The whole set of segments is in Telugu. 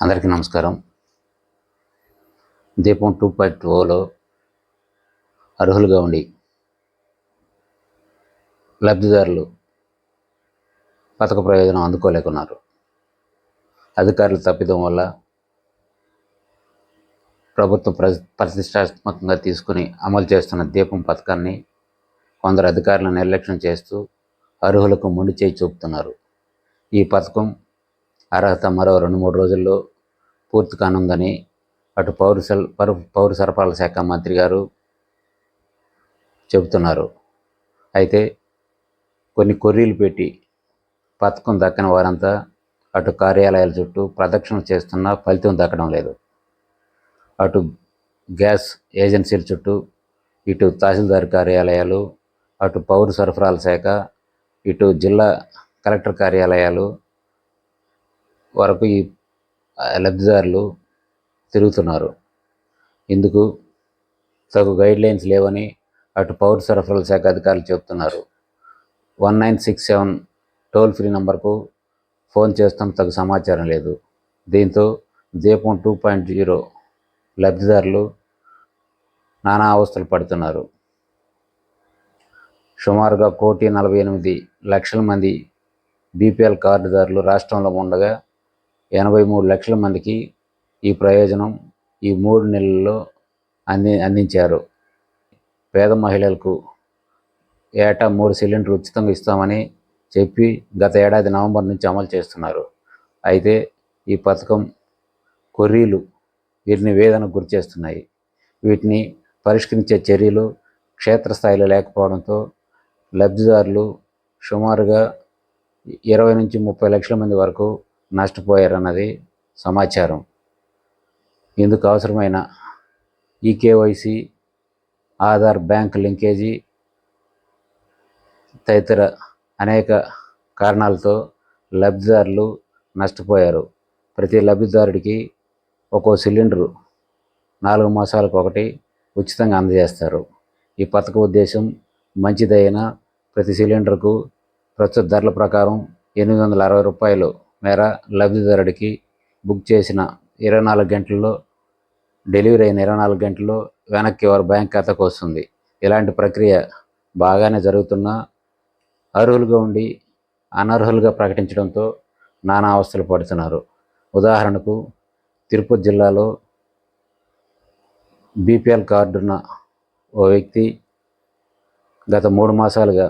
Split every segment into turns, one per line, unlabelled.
అందరికీ నమస్కారం. దీపం 2.0లో అర్హులుగా ఉండి లబ్ధిదారులు పథక ప్రయోజనం అందుకోలేకున్నారు. అధికారుల తప్పిదం వల్ల ప్రభుత్వం ప్రతిష్టాత్మకంగా తీసుకుని అమలు చేస్తున్న దీపం పథకాన్ని కొందరు అధికారులను నిర్లక్ష్యం చేస్తూ అర్హులకు మొండి చేయి చూపుతున్నారు. ఈ పథకం అర్హత మరో 2-3 రోజుల్లో పూర్తి కానుందని అటు పౌర సరఫరాల శాఖ మంత్రి గారు చెబుతున్నారు. అయితే కొన్ని కొర్రీలు పెట్టి పథకం దక్కని వారంతా అటు కార్యాలయాల చుట్టూ ప్రదక్షిణ చేస్తున్నా ఫలితం దక్కడం లేదు. అటు గ్యాస్ ఏజెన్సీల చుట్టూ, ఇటు తహసీల్దార్ కార్యాలయాలు, అటు పౌర సరఫరాల శాఖ, ఇటు జిల్లా కలెక్టర్ కార్యాలయాలు వరకు ఈ లబ్ధిదారులు తిరుగుతున్నారు. ఇందుకు తగు గైడ్లైన్స్ లేవని అటు పౌర సరఫరాల శాఖ అధికారులు చెబుతున్నారు. 1967 టోల్ ఫ్రీ నంబర్కు ఫోన్ చేస్తాం, తగు సమాచారం లేదు. దీంతో దీపం 2.0 లబ్ధిదారులు నానా అవస్థలు పడుతున్నారు. సుమారుగా 1,48,00,000 మంది బీపీఎల్ కార్డుదారులు రాష్ట్రంలో ఉండగా 83 లక్షల మందికి ఈ ప్రయోజనం ఈ 3 నెలల్లో అందించారు. పేద మహిళలకు ఏటా 3 సిలిండర్లు ఉచితంగా ఇస్తామని చెప్పి గత ఏడాది నవంబర్ నుంచి అమలు చేస్తున్నారు. అయితే ఈ పథకం కొర్రీలు వీరిని వేదనకు గురిచేస్తున్నాయి. వీటిని పరిష్కరించే చర్యలు క్షేత్రస్థాయిలో లేకపోవడంతో లబ్ధిదారులు సుమారుగా 20-30 లక్షల మంది వరకు నష్టపోయారన్నది సమాచారం. ఇందుకు అవసరమైన ఈకేవైసీ, ఆధార్, బ్యాంక్ లింకేజీ తదితర అనేక కారణాలతో లబ్ధిదారులు నష్టపోయారు. ప్రతి లబ్ధిదారుడికి ఒక్కో సిలిండరు 4 మాసాలకు ఒకటి ఉచితంగా అందజేస్తారు. ఈ పథక ఉద్దేశం మంచిదైనా ప్రతి సిలిండర్కు ప్రస్తుత ధరల ప్రకారం 860 రూపాయలు మేర లబ్ధిదారుడికి బుక్ చేసిన 24 గంటల్లో, డెలివరీ అయిన 24 గంటల్లో వెనక్కి వారి బ్యాంక్ ఖాతాకు వస్తుంది. ఇలాంటి ప్రక్రియ బాగానే జరుగుతున్నా అర్హులుగా ఉండి అనర్హులుగా ప్రకటించడంతో నానా అవస్థలు పడుతున్నారు. ఉదాహరణకు తిరుపతి జిల్లాలో బీపీఎల్ కార్డున్న ఓ వ్యక్తి గత 3 మాసాలుగా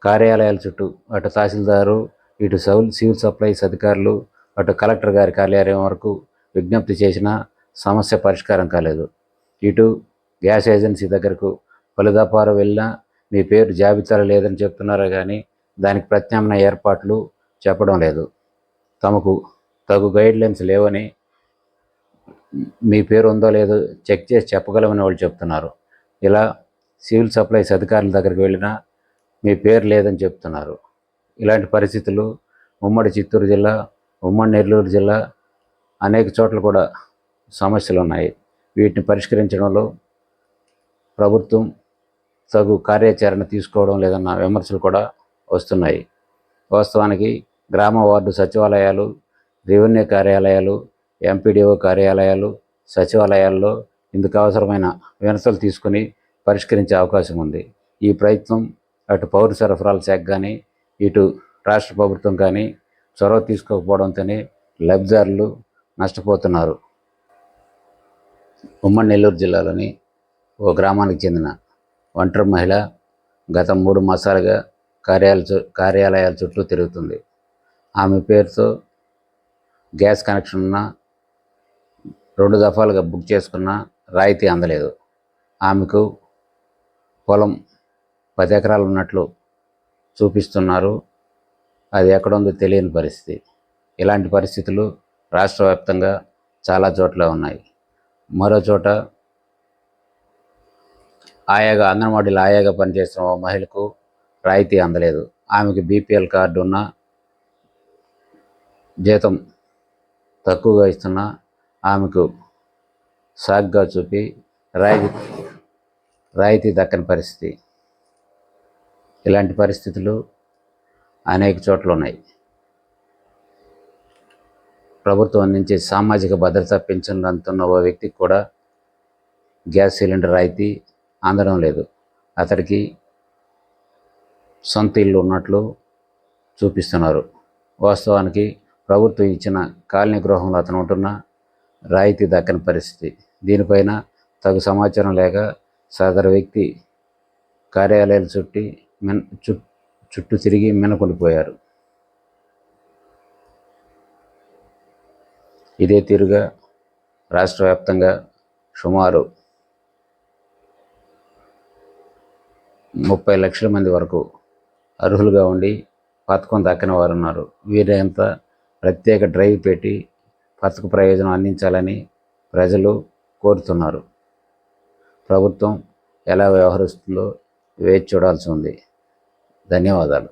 కార్యాలయాల చుట్టూ అటు తహసీల్దారు, ఇటు సివిల్ సప్లైస్ అధికారులు, అటు కలెక్టర్ గారి కార్యాలయం వరకు విజ్ఞప్తి చేసినా సమస్య పరిష్కారం కాలేదు. ఇటు గ్యాస్ ఏజెన్సీ దగ్గరకు పలుదపారు వెళ్ళినా మీ పేరు జాబితాలో లేదని చెప్తున్నారే కానీ దానికి ప్రత్యామ్నాయ ఏర్పాట్లు చెప్పడం లేదు. తమకు తగు గైడ్లైన్స్ లేవని, మీ పేరు ఉందో లేదో చెక్ చేసి చెప్పగలమని వాళ్ళు చెప్తున్నారు. ఇలా సివిల్ సప్లైస్ అధికారుల దగ్గరికి వెళ్ళినా మీ పేరు లేదని చెప్తున్నారు. ఇలాంటి పరిస్థితులు ఉమ్మడి చిత్తూరు జిల్లా, ఉమ్మడి నెల్లూరు జిల్లా అనేక చోట్ల కూడా సమస్యలు ఉన్నాయి. వీటిని పరిష్కరించడంలో ప్రభుత్వం తగు కార్యాచరణ తీసుకోవడం లేదన్న విమర్శలు కూడా వస్తున్నాయి. వాస్తవానికి గ్రామ వార్డు సచివాలయాలు, రెవెన్యూ కార్యాలయాలు, ఎంపీడీఓ కార్యాలయాలు, సచివాలయాల్లో ఇందుకు అవసరమైన వినతులు తీసుకుని పరిష్కరించే అవకాశం ఉంది. ఈ ప్రయత్నం అటు పౌర సరఫరాల శాఖ కానీ, ఇటు రాష్ట్ర ప్రభుత్వం కానీ చొరవ తీసుకోకపోవడంతోనే లబ్ధిదారులు నష్టపోతున్నారు. ఉమ్మడి నెల్లూరు జిల్లాలోని ఓ గ్రామానికి చెందిన ఒంటరి మహిళ గత 3 మాసాలుగా కార్యాలయాల చుట్టూ తిరుగుతుంది. ఆమె పేరుతో గ్యాస్ కనెక్షన్ ఉన్న 2 దఫాలుగా బుక్ చేసుకున్న రాయితీ అందలేదు. ఆమెకు పొలం 10 ఎకరాలు ఉన్నట్లు చూపిస్తున్నారు. అది ఎక్కడుందో తెలియని పరిస్థితి. ఇలాంటి పరిస్థితులు రాష్ట్ర వ్యాప్తంగా చాలా చోట్ల ఉన్నాయి. మరో చోట అంగన్వాడీలో ఆయాగా పనిచేస్తున్న ఓ మహిళకు రాయితీ అందలేదు. ఆమెకు బీపీఎల్ కార్డు ఉన్న, జీతం తక్కువగా ఇస్తున్నా ఆమెకు సాగ్గా చూపి రాయితీ దక్కని పరిస్థితి. ఇలాంటి పరిస్థితులు అనేక చోట్ల ఉన్నాయి. ప్రభుత్వం అందించే సామాజిక భద్రత పెన్షన్ అందుతున్న ఓ వ్యక్తికి కూడా గ్యాస్ సిలిండర్ రాయితీ అందడం లేదు. అతడికి సొంత ఇల్లు ఉన్నట్లు చూపిస్తున్నారు. వాస్తవానికి ప్రభుత్వం ఇచ్చిన కాలనీ గృహంలో అతను ఉంటున్న రాయితీ దక్కని పరిస్థితి. దీనిపైన తగు సమాచారం లేక సదరు వ్యక్తి కార్యాలయాలు చుట్టూ తిరిగి మిన్నకుండిపోయారు. ఇదే తీరుగా రాష్ట్ర వ్యాప్తంగా సుమారు 30 లక్షల మంది వరకు అర్హులుగా ఉండి పథకం దక్కని వారు ఉన్నారు. వీరంతా ప్రత్యేక డ్రైవ్ పెట్టి పథక ప్రయోజనం అందించాలని ప్రజలు కోరుతున్నారు. ప్రభుత్వం ఎలా వ్యవహరిస్తుందో వేచి చూడాల్సి ఉంది. ధన్యవాదాలు.